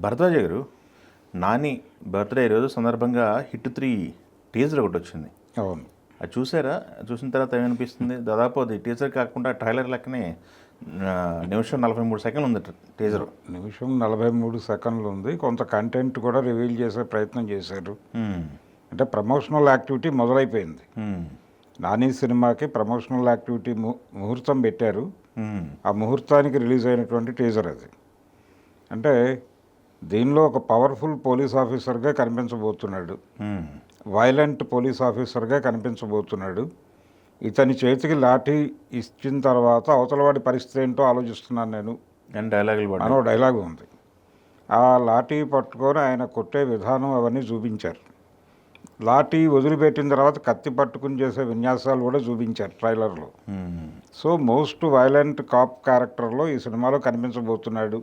భరద్వాజ గారు, నాని బర్త్డే రోజు సందర్భంగా హిట్ 3 టీజర్ ఒకటి వచ్చింది. అవును. అది చూసారా? చూసిన తర్వాత ఏమనిపిస్తుంది? దాదాపు అది టీజర్ కాకుండా ట్రైలర్ లెక్కనే నిమిషం 43 సెకండ్లు ఉంది టీజర్. నిమిషం 43 సెకండ్లు ఉంది. కొంత కంటెంట్ కూడా రివీల్ చేసే ప్రయత్నం చేశారు. అంటే ప్రమోషనల్ యాక్టివిటీ మొదలైపోయింది. నాని సినిమాకి ప్రమోషనల్ యాక్టివిటీ ముహూర్తం పెట్టారు. ఆ ముహూర్తానికి రిలీజ్ అయినటువంటి టీజర్ అది. అంటే దీనిలో ఒక పవర్ఫుల్ పోలీస్ ఆఫీసర్గా కనిపించబోతున్నాడు, వైలెంట్ పోలీస్ ఆఫీసర్గా కనిపించబోతున్నాడు. ఇతని చేతికి లాఠీ ఇచ్చిన తర్వాత అవతలవాడి పరిస్థితి ఏంటో ఆలోచిస్తున్నాను నేను అనో డైలాగ్ ఉంది. ఆ లాఠీ పట్టుకొని ఆయన కొట్టే విధానం అవన్నీ చూపించారు. లాఠీ వదిలిపెట్టిన తర్వాత కత్తి పట్టుకుని చేసే విన్యాసాలు కూడా చూపించారు ట్రైలర్లో. సో మోస్ట్ వైలెంట్ కాప్ క్యారెక్టర్లో ఈ సినిమాలో కనిపించబోతున్నాడు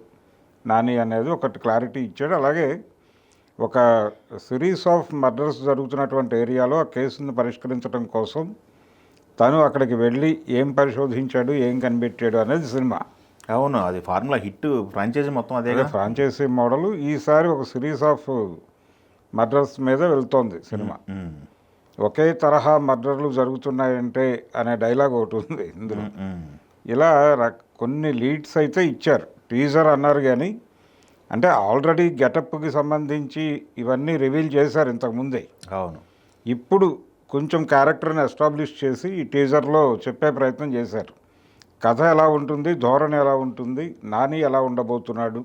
నాని అనేది ఒకటి క్లారిటీ ఇచ్చాడు. అలాగే ఒక సిరీస్ ఆఫ్ మర్డర్స్ జరుగుతున్నటువంటి ఏరియాలో ఆ కేసుని పరిష్కరించడం కోసం తను అక్కడికి వెళ్ళి ఏం పరిశోధించాడు, ఏం కనిపెట్టాడు అనేది సినిమా. అవును, అది ఫార్ములా హిట్ ఫ్రాంచైజీ మొత్తం అదే ఫ్రాంచైజీ మోడల్. ఈసారి ఒక సిరీస్ ఆఫ్ మర్డర్స్ మీద వెళ్తోంది సినిమా. ఒకే తరహా మర్డర్లు జరుగుతున్నాయంటే అనే డైలాగ్ ఒకటి ఉంది ఇందులో. ఇలా కొన్ని లీడ్స్ అయితే ఇచ్చారు. టీజర్ అన్నారు కానీ అంటే ఆల్రెడీ గెటప్కి సంబంధించి ఇవన్నీ రివీల్ చేశారు ఇంతకుముందే. అవును, ఇప్పుడు కొంచెం క్యారెక్టర్ని ఎస్టాబ్లిష్ చేసి ఈ టీజర్లో చెప్పే ప్రయత్నం చేశారు. కథ ఎలా ఉంటుంది, ధోరణి ఎలా ఉంటుంది, నాని ఎలా ఉండబోతున్నాడు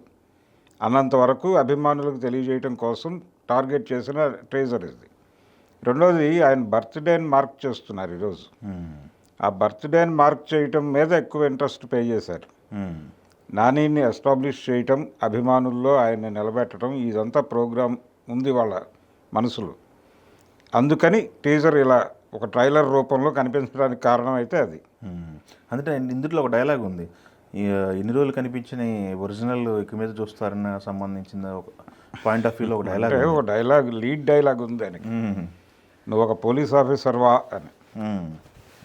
అన్నంత వరకు అభిమానులకు తెలియజేయడం కోసం టార్గెట్ చేసిన టీజర్ ఇది. రెండోది ఆయన బర్త్డేని మార్క్ చేస్తున్నారు ఈరోజు. ఆ బర్త్డేని మార్క్ చేయటం మీద ఎక్కువ ఇంట్రెస్ట్ పే చేశారు. నానిని ఎస్టాబ్లిష్ చేయటం, అభిమానుల్లో ఆయన్ని నిలబెట్టడం, ఇదంతా ప్రోగ్రాం ఉంది వాళ్ళ మనసులో. అందుకని టీజర్ ఇలా ఒక ట్రైలర్ రూపంలో కనిపించడానికి కారణం అయితే అది. అందుకే ఇందులో ఒక డైలాగ్ ఉంది, ఎన్ని రోజులు కనిపించిన ఒరిజినల్ ఇక మీద చూస్తారన్న సంబంధించిన ఒక పాయింట్ ఆఫ్ వ్యూలో ఒక డైలాగ్ లీడ్ డైలాగ్ ఉంది దానికి. నువ్వు ఒక పోలీస్ ఆఫీసర్వా అని.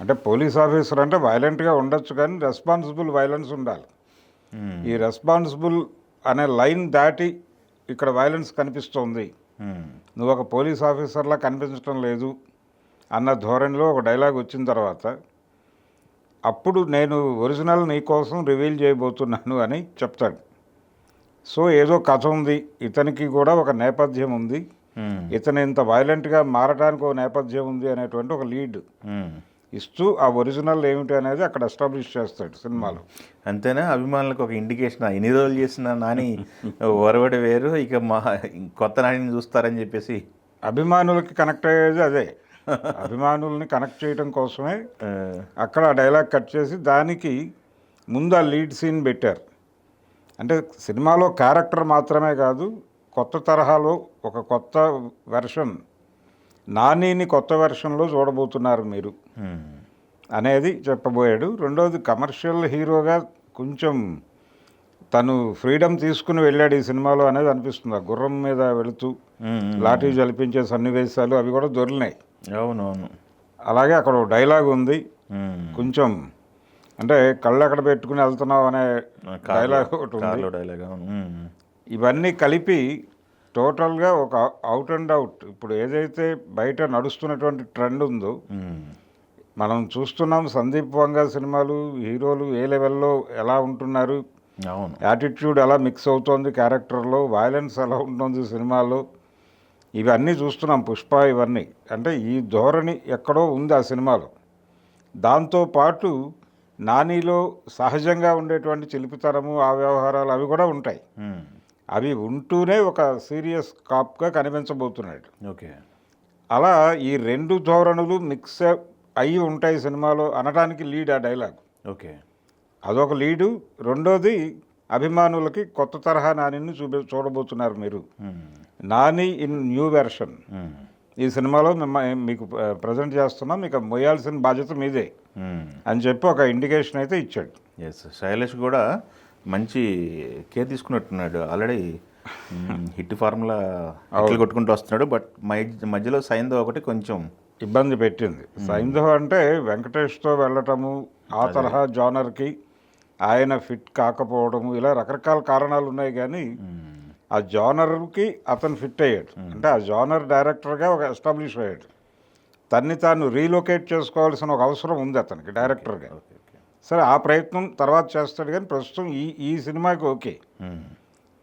అంటే పోలీస్ ఆఫీసర్ అంటే వైలెంట్గా ఉండొచ్చు కానీ రెస్పాన్సిబుల్ వైలెన్స్ ఉండాలి. ఈ రెస్పాన్సిబుల్ అనే లైన్ దాటి ఇక్కడ వైలెన్స్ కనిపిస్తోంది, నువ్వు ఒక పోలీస్ ఆఫీసర్లా కనిపించడం లేదు అన్న ధోరణిలో ఒక డైలాగ్ వచ్చిన తర్వాత అప్పుడు నేను ఒరిజినల్ నీ కోసం రివీల్ చేయబోతున్నాను అని చెప్తాడు. సో ఏదో కథ ఉంది, ఇతనికి కూడా ఒక నేపథ్యం ఉంది, ఇతను ఇంత వైలెంట్గా మారడానికి ఒక నేపథ్యం ఉంది అనేటువంటి ఒక లీడ్ ఇస్తూ ఆ ఒరిజినల్ ఏమిటి అనేది అక్కడ ఎస్టాబ్లిష్ చేస్తాడు సినిమాలో. అంతేనా? అభిమానులకు ఒక ఇండికేషన్, ఎన్ని రోజులు చేసిన నాని ఒరవడి వేరు, ఇక మా కొత్త నానిని చూస్తారని చెప్పేసి అభిమానులకి కనెక్ట్ అయ్యేది అదే. అభిమానుల్ని కనెక్ట్ చేయడం కోసమే అక్కడ ఆ డైలాగ్ కట్ చేసి దానికి ముందు ఆ లీడ్ సీన్ పెట్టారు. అంటే సినిమాలో క్యారెక్టర్ మాత్రమే కాదు, కొత్త తరహాలో ఒక కొత్త వెర్షన్, నానిని కొత్త వెర్షన్లో చూడబోతున్నారు మీరు అనేది చెప్పబోయాడు. రెండోది కమర్షియల్ హీరోగా కొంచెం తను ఫ్రీడమ్ తీసుకుని వెళ్ళాడు ఈ సినిమాలో అనేది అనిపిస్తుంది. ఆ గుర్రం మీద వెళుతూ లాఠీ జలిపించే సన్నివేశాలు అవి కూడా దొరికినాయి. అవునవును. అలాగే అక్కడ ఒక డైలాగ్ ఉంది, కొంచెం అంటే కళ్ళు ఎక్కడ పెట్టుకుని వెళ్తున్నావు అనే డైలాగ్ ఒకటి ఉంది. ఇవన్నీ కలిపి టోటల్గా ఒక అవుట్ అండ్ అవుట్ ఇప్పుడు ఏదైతే బయట నడుస్తున్నటువంటి ట్రెండ్ ఉందో, మనం చూస్తున్నాం సందీప్ వంగ సినిమాలు హీరోలు ఏ లెవెల్లో ఎలా ఉంటున్నారు, యాటిట్యూడ్ ఎలా మిక్స్ అవుతోంది క్యారెక్టర్లో, వైలెన్స్ ఎలా ఉంటుంది సినిమాలో, ఇవన్నీ చూస్తున్నాం. పుష్ప ఇవన్నీ అంటే ఈ ధోరణి ఎక్కడో ఉంది ఆ సినిమాలో. దాంతోపాటు నానిలో సహజంగా ఉండేటువంటి చిలిపితనము, ఆ వ్యవహారాలు అవి కూడా ఉంటాయి. అవి ఉంటూనే ఒక సీరియస్ కాప్గా కనిపించబోతున్నాడు. ఓకే, అలా ఈ రెండు ధోరణులు మిక్స్ అయ్యి ఉంటాయి సినిమాలో అనడానికి లీడ్ ఆ డైలాగ్. ఓకే, అదొక లీడు. రెండోది అభిమానులకి కొత్త తరహా నానిని చూడబోతున్నారు మీరు, నాని ఇన్ న్యూ వెర్షన్ ఈ సినిమాలో మీకు ప్రజెంట్ చేస్తున్నాం, మీకు మొయ్యాల్సిన బాధ్యత మీదే అని చెప్పి ఒక ఇండికేషన్ అయితే ఇచ్చాడు. ఎస్, శైలేష్ కూడా మంచి కేర్ తీసుకున్నట్టున్నాడు. ఆల్రెడీ హిట్ ఫార్ములా కొట్టుకుంటూ వస్తున్నాడు. బట్ మధ్యలో సైంధవ్ ఒకటి కొంచెం ఇబ్బంది పెట్టింది. సైంధవ్ అంటే వెంకటేష్తో వెళ్ళటము, ఆ తరహా జానర్కి ఆయన ఫిట్ కాకపోవడము, ఇలా రకరకాల కారణాలు ఉన్నాయి. కానీ ఆ జానర్కి అతను ఫిట్ అయ్యాడు. అంటే ఆ జానర్ డైరెక్టర్గా ఒక ఎస్టాబ్లిష్ అయ్యాడు. తన్ని తాను రీలొకేట్ చేసుకోవాల్సిన ఒక అవసరం ఉంది అతనికి డైరెక్టర్గా. Okay okay. సరే ఆ ప్రయత్నం తర్వాత చేస్తాడు, కానీ ప్రస్తుతం ఈ సినిమాకి ఓకే,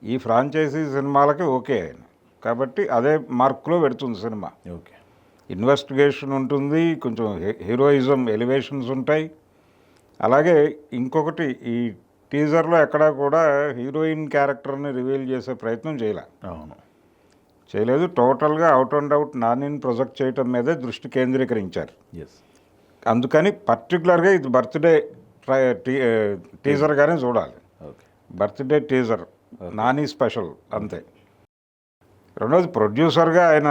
ఈ ఫ్రాంచైజీ సినిమాలకి ఓకే ఆయన. కాబట్టి అదే మార్కులో పెడుతుంది సినిమా. ఓకే. ఇన్వెస్టిగేషన్ ఉంటుంది, కొంచెం హీరోయిజం ఎలివేషన్స్ ఉంటాయి. అలాగే ఇంకొకటి, ఈ టీజర్లో ఎక్కడా కూడా హీరోయిన్ క్యారెక్టర్ని రివీల్ చేసే ప్రయత్నం చేయలేదు. టోటల్గా అవుట్ అండ్ అవుట్ నానిని ప్రొజెక్ట్ చేయటం మీదే దృష్టి కేంద్రీకరించారు. ఎస్. అందుకని పర్టికులర్గా ఇది బర్త్డే టీజర్గానే చూడాలి. Okay. Birthday teaser, Nani special అంతే. రెండోది, ప్రొడ్యూసర్గా ఆయన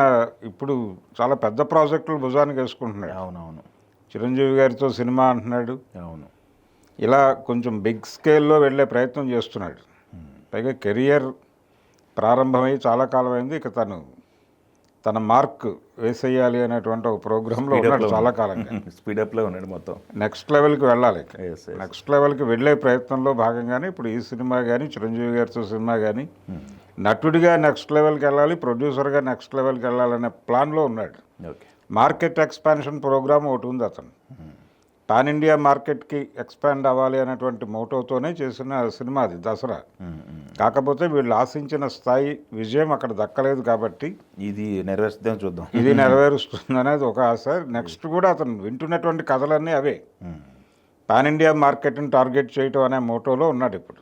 ఇప్పుడు చాలా పెద్ద ప్రాజెక్టులు భుజానికి వేసుకుంటున్నాడు. అవునవును. చిరంజీవి గారితో సినిమా అంటున్నాడు. అవును. ఇలా కొంచెం బిగ్ స్కేల్లో వెళ్ళే ప్రయత్నం చేస్తున్నాడు. పైగా కెరియర్ ప్రారంభమై చాలా కాలం అయింది. ఇక తన మార్క్ వేసేయాలి అనేటువంటి ఒక ప్రోగ్రాంలో ఉన్నాడు చాలా కాలంగా. స్పీడప్లో ఉన్నాడు మొత్తం. నెక్స్ట్ లెవెల్కి వెళ్ళాలి. Yes, yes. నెక్స్ట్ లెవెల్కి వెళ్ళే ప్రయత్నంలో భాగంగానే ఇప్పుడు ఈ సినిమా కానీ, చిరంజీవి గారితో సినిమా కానీ, నటుడిగా నెక్స్ట్ లెవెల్కి వెళ్ళాలి, ప్రొడ్యూసర్గా నెక్స్ట్ లెవెల్కి వెళ్ళాలనే ప్లాన్లో ఉన్నాడు. ఓకే. మార్కెట్ ఎక్స్పాన్షన్ ప్రోగ్రామ్ ఒకటి ఉంది అతను. పాన్ ఇండియా మార్కెట్కి ఎక్స్పాండ్ అవ్వాలి అనేటువంటి మోటోతోనే చేసిన సినిమా అది, దసరా. కాకపోతే వీళ్ళు ఆశించిన స్థాయి విజయం అక్కడ దక్కలేదు కాబట్టి ఇది నెరవేర్చుదాం, చూద్దాం. ఇది నెరవేరుస్తుంది అనేది ఒక ఆశ. నెక్స్ట్ కూడా అతను వింటున్నటువంటి కథలన్నీ అవే. పాన్ ఇండియా మార్కెట్ని టార్గెట్ చేయటం అనే మోటోలో ఉన్నాడు ఇప్పుడు.